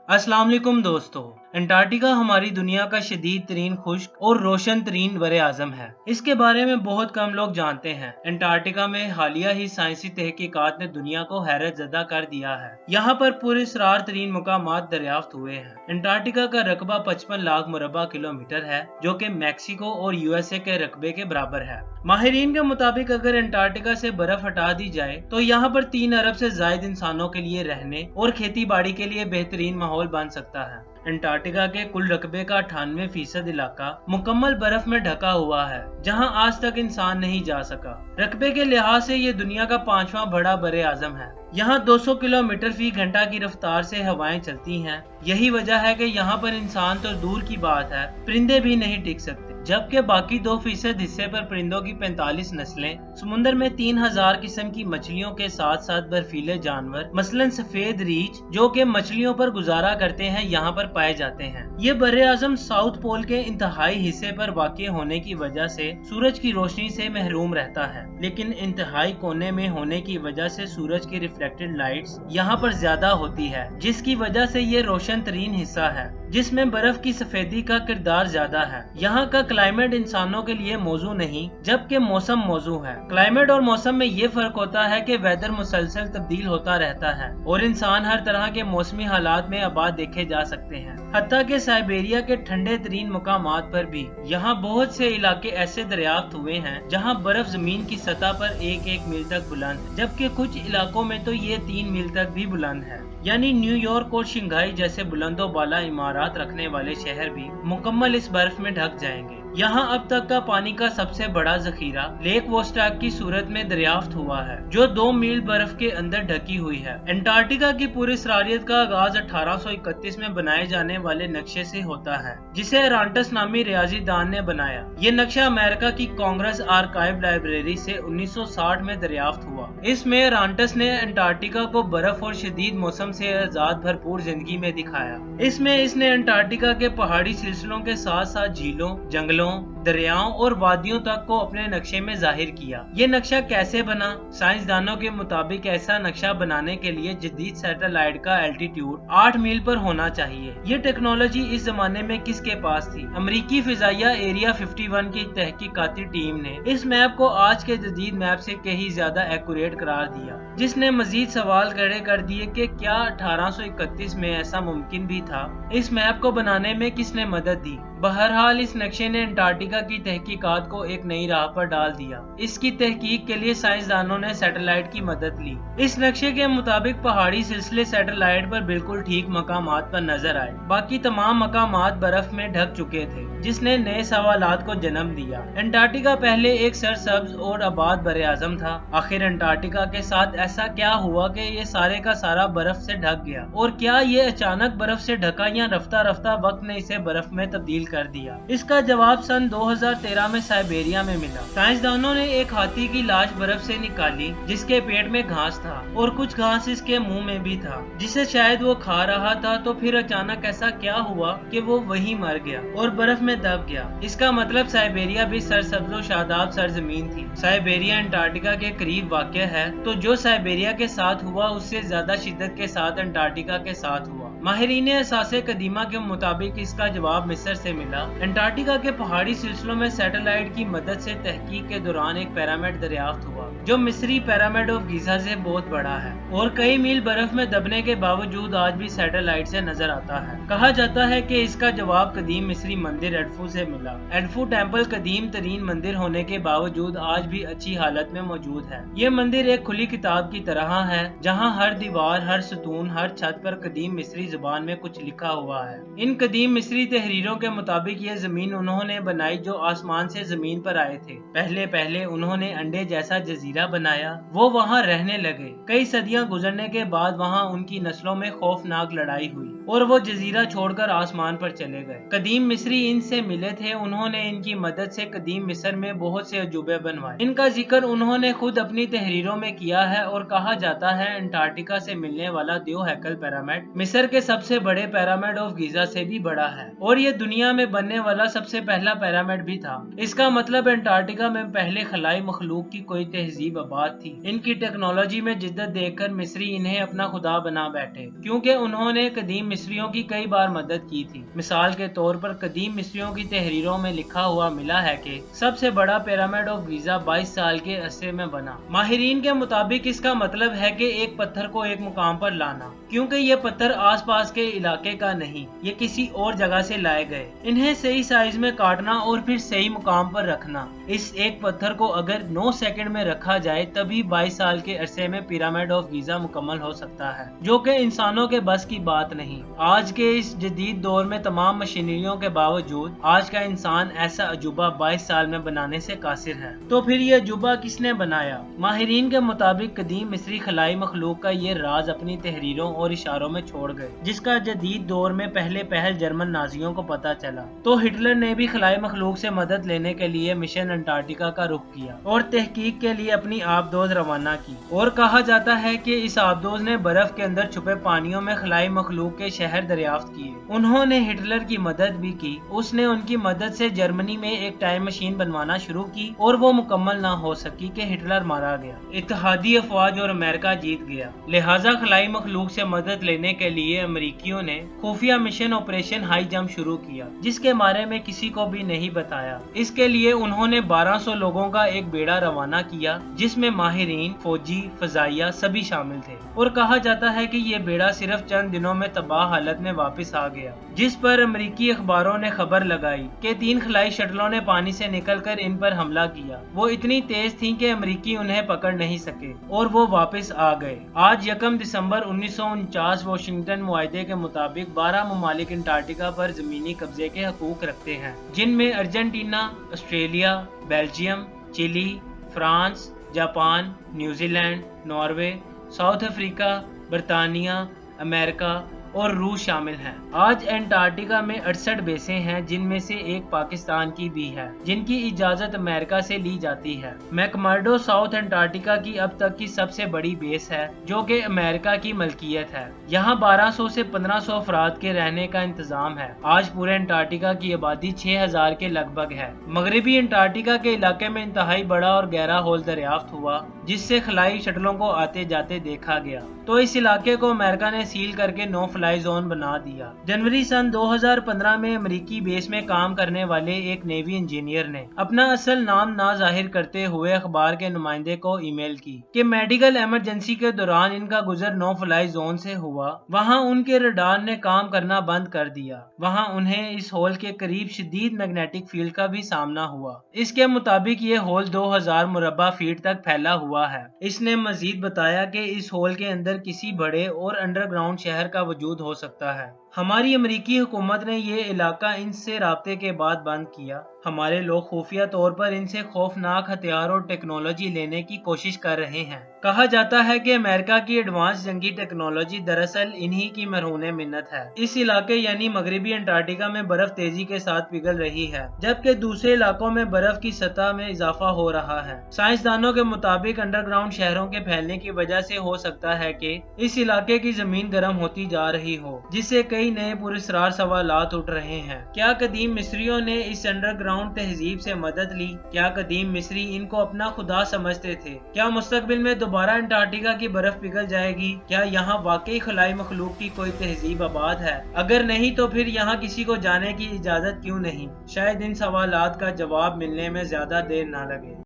अस्सलाम वालेकुम दोस्तों। अंटार्कटिका हमारी दुनिया का शदीद तरीन खुश्क और रोशन तरीन बर आज़म है। इसके बारे में बहुत कम लोग जानते हैं। अंटार्कटिका में हालिया ही साइंसी तहकीकात ने दुनिया को हैरत ज़दा कर दिया है। यहाँ पर पुरस्रार तरीन मुकामात दरियाफ्त हुए हैं। अंटार्कटिका का रकबा 55 लाख मुरबा किलोमीटर है, जो कि मैक्सिको और यूएसए के रकबे के बराबर है। माहिरीन के मुताबिक अगर अंटार्कटिका से बर्फ हटा दी जाए तो यहाँ पर 3 अरब से ज्यादा इंसानों के लिए रहने और खेती बाड़ी के लिए बेहतरीन माहौल बन सकता है। अंटार्कटिका के कुल रकबे का 98% इलाका मुकम्मल बर्फ में ढका हुआ है, जहां आज तक इंसान नहीं जा सका। रकबे के लिहाज से ये दुनिया का 5वां बड़ा बरे आजम है। यहाँ 200 किलोमीटर फी घंटा की रफ्तार से हवाएं चलती हैं। यही वजह है कि यहाँ पर इंसान तो दूर की बात है, परिंदे भी नहीं टिक सकते। जबकि बाकी 2% हिस्से पर परिंदों की 45 नस्लें, समुद्र में 3000 किस्म की मछलियों के साथ साथ बर्फीले जानवर मसलन सफेद रीछ जो कि मछलियों पर गुजारा करते हैं यहाँ पर पाए जाते हैं। ये बर्रे आज़म साउथ पोल के इंतहाई हिस्से पर वाक़ होने की वजह से सूरज की रोशनी से महरूम रहता है, लेकिन इंतहाई कोने में होने की वजह से सूरज की रिफ्लेक्टेड लाइट्स यहाँ पर ज्यादा होती है, जिसकी वजह से ये रोशन तरीन हिस्सा है जिसमें बर्फ की सफेदी का किरदार ज्यादा है। यहाँ का क्लाइमेट इंसानों के लिए मौजू नहीं, जबकि मौसम मौजू है। क्लाइमेट और मौसम में ये फर्क होता है कि वेदर मुसलसल तब्दील होता रहता है और इंसान हर तरह के मौसमी हालात में आबाद देखे जा सकते हैं। हत्ता के साइबेरिया के ठंडे तरीन मुकामात पर भी यहाँ बहुत से इलाके ऐसे दरियाफ्त हुए हैं जहाँ बर्फ जमीन की सतह पर 1-1 मील तक बुलंद है, जबकि कुछ इलाकों में तो ये 3 मील तक भी बुलंद है। यानी न्यूयॉर्क और शंघाई जैसे बुलंदो बाला इमारत रखने वाले शहर भी मुकम्मल इस बर्फ में ढक जाएंगे। यहाँ अब तक का पानी का सबसे बड़ा जखीरा लेक वोस्टाक की सूरत में दरियाफ्त हुआ है, जो 2 मील बर्फ के अंदर ढकी हुई है। अंटार्कटिका की पुरस्रारियत का आगाज 1831 में बनाए जाने वाले नक्शे से होता है, जिसे अरांटस नामी रियाजीदान ने बनाया। ये नक्शा अमेरिका की कांग्रेस आर्काइव लाइब्रेरी से 1960 में दरियाफ्त हुआ। इसमें अरांटस ने अंटार्कटिका को बर्फ और शदीद मौसम से आजाद भरपूर जिंदगी में दिखाया। इसमें इसने अंटार्कटिका के पहाड़ी सिलसिलों के साथ साथ झीलों, जंगलों, दरियाओं और वादियों तक को अपने नक्शे में जाहिर किया। ये नक्शा कैसे बना? साइंसदानों के मुताबिक ऐसा नक्शा बनाने के लिए जदीद सैटेलाइट का एल्टीट्यूड 8 मील पर होना चाहिए। ये टेक्नोलॉजी इस जमाने में किसके पास थी? अमेरिकी फिजाइया एरिया 51 की तहकीकाती टीम ने इस मैप को आज के जदीद मैप से कहीं ज्यादा एक्यूरेट करार दिया, जिसने मजीद सवाल खड़े कर दिए कि क्या 1831 में ऐसा मुमकिन भी था? इस मैप को बनाने में किसने मदद दी? बहरहाल इस नक्शे ने अंटार्कटिका की तहकीकात को एक नई राह पर डाल दिया। इसकी तहकीक के लिए साइंसदानों ने सैटेलाइट की मदद ली। इस नक्शे के मुताबिक पहाड़ी सिलसिले सैटेलाइट पर बिल्कुल ठीक मकामात पर नजर आए। बाकी तमाम मकामात बर्फ में ढक चुके थे, जिसने नए सवालात को जन्म दिया। अंटार्कटिका पहले एक सरसब्ज और आबाद बरे आज़म था। आखिर अंटार्कटिका के साथ ऐसा क्या हुआ कि ये सारे का सारा बर्फ से ढक गया? और क्या ये अचानक बर्फ से ढका या रफ्ता रफ्ता वक्त ने इसे बर्फ में तब्दील कर दिया? इसका जवाब सन 2013 में साइबेरिया में मिला। साइंसदानों ने एक हाथी की लाश बर्फ से निकाली, जिसके पेट में घास था और कुछ घास इसके मुंह में भी था, जिसे शायद वो खा रहा था। तो फिर अचानक ऐसा क्या हुआ कि वो वहीं मर गया और बर्फ में दब गया? इसका मतलब साइबेरिया भी सरसब्ज शादाब सरजमीन थी। साइबेरिया अंटार्कटिका के करीब वाक़ है, तो जो साइबेरिया के साथ हुआ उससे ज्यादा शिद्दत के साथ अंटार्कटिका के साथ हुआ। माहिरीन असासे कदीमा के मुताबिक इसका जवाब मिस्र से मिला। अंटार्कटिका के पहाड़ी सिलसिलों में सैटेलाइट की मदद से तहकीक के दौरान एक पिरामिड दरियाफ्त हुआ, जो मिस्री पिरामिड ऑफ गीजा से बहुत बड़ा है और कई मील बर्फ में दबने के बावजूद आज भी सैटेलाइट से नजर आता है। कहा जाता है कि इसका जवाब कदीम मिस्री मंदिर एडफू से मिला। एडफू टेम्पल कदीम तरीन मंदिर होने के बावजूद आज भी अच्छी हालत में मौजूद है। ये मंदिर एक खुली किताब की तरह है, जहाँ हर दीवार, हर सतून, हर छत पर कदीम मिस्री जुबान में कुछ लिखा हुआ है। इन कदीम मिस्री तहरीरों के मुताबिक ये जमीन उन्होंने बनाई जो आसमान से जमीन पर आए थे। पहले पहले उन्होंने अंडे जैसा जजीरा बनाया, वो वहाँ रहने लगे। कई सदियां गुजरने के बाद वहाँ उनकी नस्लों में खौफनाक लड़ाई हुई और वो जजीरा छोड़कर आसमान पर चले गए। कदीम मिस्री इनसे मिले थे, उन्होंने इनकी मदद से कदीम मिस्र में बहुत से अजूबे बनवाए। इनका जिक्र उन्होंने खुद अपनी तहरीरों में किया है और कहा जाता है अंटार्कटिका से मिलने वाला दियो हैकल पिरामिड मिस्र के सबसे बड़े पिरामिड ऑफ गीजा से भी बड़ा है और ये दुनिया में बनने वाला सबसे पहला पिरामिड भी था। इसका मतलब अंटार्कटिका में पहले खलाई मखलूक की कोई तहजीब तहजीब आबाद थी। इनकी टेक्नोलॉजी में जिद्दत देखकर मिस्री इन्हें अपना खुदा बना बैठे, क्योंकि उन्होंने कदीम मिस्रियों की कई बार मदद की थी। मिसाल के तौर पर कदीम मिस्रियों की तहरीरों में लिखा हुआ मिला है कि सबसे बड़ा पिरामिड ऑफ गिजा 22 साल के अरसे में बना। माहिरीन के मुताबिक इसका मतलब है कि एक पत्थर को एक मुकाम पर लाना, क्योंकि ये पत्थर आसपास के इलाके का नहीं, ये किसी और जगह से लाए गए। इन्हें सही साइज में काटना और फिर सही मुकाम पर रखना। इस एक पत्थर को अगर 9 सेकंड में रखा जाए तभी 22 साल के अरसे में पिरामिड ऑफ गिजा मुकम्मल हो सकता है, जो कि इंसानों के बस की बात नहीं। आज के इस जदीद दौर में तमाम मशीनरियों के बावजूद आज का इंसान ऐसा अजूबा 22 साल में बनाने से कासिर है। तो फिर ये अजूबा किसने बनाया? माहिरीन के मुताबिक कदीम मिस्री खलाई मखलूक का ये राज अपनी तहरीरों और इशारों में छोड़ गए, जिसका जदीद दौर में पहले पहल जर्मन नाजियों को पता चला। तो हिटलर ने भी खलाई मखलूक से मदद लेने के लिए मिशन अंटार्कटिका का रुख किया और तहकीक के लिए अपनी आबदोज रवाना की। और कहा जाता है कि इस आबदोज ने बर्फ के अंदर छुपे पानियों में खलाई मखलूक के शहर दरियाफ्त किए। उन्होंने हिटलर की मदद भी की। उसने उनकी मदद से जर्मनी में एक टाइम मशीन बनवाना शुरू की और वो मुकम्मल ना हो सकी कि हिटलर मारा गया। इत्तेहादी अफवाज और अमेरिका जीत गया। लिहाजा खलाई मखलूक से मदद लेने के लिए अमेरिकियों ने खुफिया मिशन ऑपरेशन हाई जंप शुरू किया, जिसके बारे में किसी को भी नहीं बताया। इसके लिए उन्होंने 1200 लोगों का एक बेड़ा रवाना किया, जिसमें माहिरीन, फौजी, फजाइया सभी शामिल थे। और कहा जाता है कि ये बेड़ा सिर्फ चंद दिनों में तबाह हालत में वापस आ गया, जिस पर अमेरिकी अखबारों ने खबर लगाई कि 3 खलाई शटलों ने पानी से निकलकर इन पर हमला किया। वो इतनी तेज थी कि अमेरिकी उन्हें पकड़ नहीं सके और वो वापस आ गए। आज 1 दिसंबर 1949 वाशिंगटन मुआहदे के मुताबिक 12 ममालिक अंटार्कटिका पर जमीनी कब्जे के हकूक रखते हैं, जिनमें Argentina, Australia, Belgium, Chile, France, Japan, New Zealand, Norway, South Africa, बरतानिया, अमेरिका और रूस शामिल हैं। आज अंटार्कटिका में 68 बेसें हैं, जिनमें से एक पाकिस्तान की भी है, जिनकी इजाजत अमेरिका से ली जाती है। मैकमर्डो साउथ अंटार्कटिका की अब तक की सबसे बड़ी बेस है, जो कि अमेरिका की मलकियत है। यहाँ 1200 से 1500 अफराद के रहने का इंतजाम है। आज पूरे अंटार्कटिका की आबादी 6000 के लगभग है। मगरबी अंटार्कटिका के इलाके में इंतहाई बड़ा और गहरा होल दरियाफ्त हुआ, जिससे खलाई शटलों को आते जाते देखा गया। तो इस इलाके को अमेरिका ने सील करके नो फ्लाई जोन बना दिया। जनवरी सन 2015 में अमेरिकी बेस में काम करने वाले एक नेवी इंजीनियर ने अपना असल नाम ना जाहिर करते हुए अखबार के नुमाइंदे को ईमेल की कि मेडिकल इमरजेंसी के दौरान इनका गुजर नो फ्लाई जोन से हुआ। वहां उनके रडार ने काम करना बंद कर दिया। वहां उन्हें इस होल के करीब शदीद मैग्नेटिक फील्ड का भी सामना हुआ। इसके मुताबिक ये होल 2000 मुरब्बा फीट तक फैला हुआ है। इसने मजीद बताया कि इस होल के अंदर किसी बड़े और अंडरग्राउंड शहर का वजूद हो सकता है। हमारी अमेरिकी हुकूमत ने ये इलाका इनसे राब्ते के बाद बंद किया। हमारे लोग खुफिया तौर पर इनसे खौफनाक हथियार और टेक्नोलॉजी लेने की कोशिश कर रहे हैं। कहा जाता है कि अमेरिका की एडवांस जंगी टेक्नोलॉजी दरअसल इन्हीं की मरहूने मिन्नत है। इस इलाके यानी मगरबी अंटार्कटिका में बर्फ तेजी के साथ पिघल रही है, जबकि दूसरे इलाकों में बर्फ की सतह में इजाफा हो रहा है। साइंसदानों के मुताबिक अंडरग्राउंड शहरों के फैलने की वजह से हो सकता है कि इस इलाके की जमीन गर्म होती जा रही हो, जिससे कई नए पुरस्कार सवालात उठ रहे हैं। क्या कदीम मिस्रियों ने इस अंडरग्राउंड तहजीब से मदद ली? क्या कदीम मिस्री इनको अपना खुदा समझते थे? क्या मुस्तकबिल में दोबारा अंटार्कटिका की बर्फ पिघल जाएगी? क्या यहाँ वाकई खलाई मखलूक की कोई तहजीब आबाद है? अगर नहीं तो फिर यहाँ किसी को जाने की इजाजत क्यों नहीं? शायद इन सवालात का जवाब मिलने में ज्यादा देर ना लगे।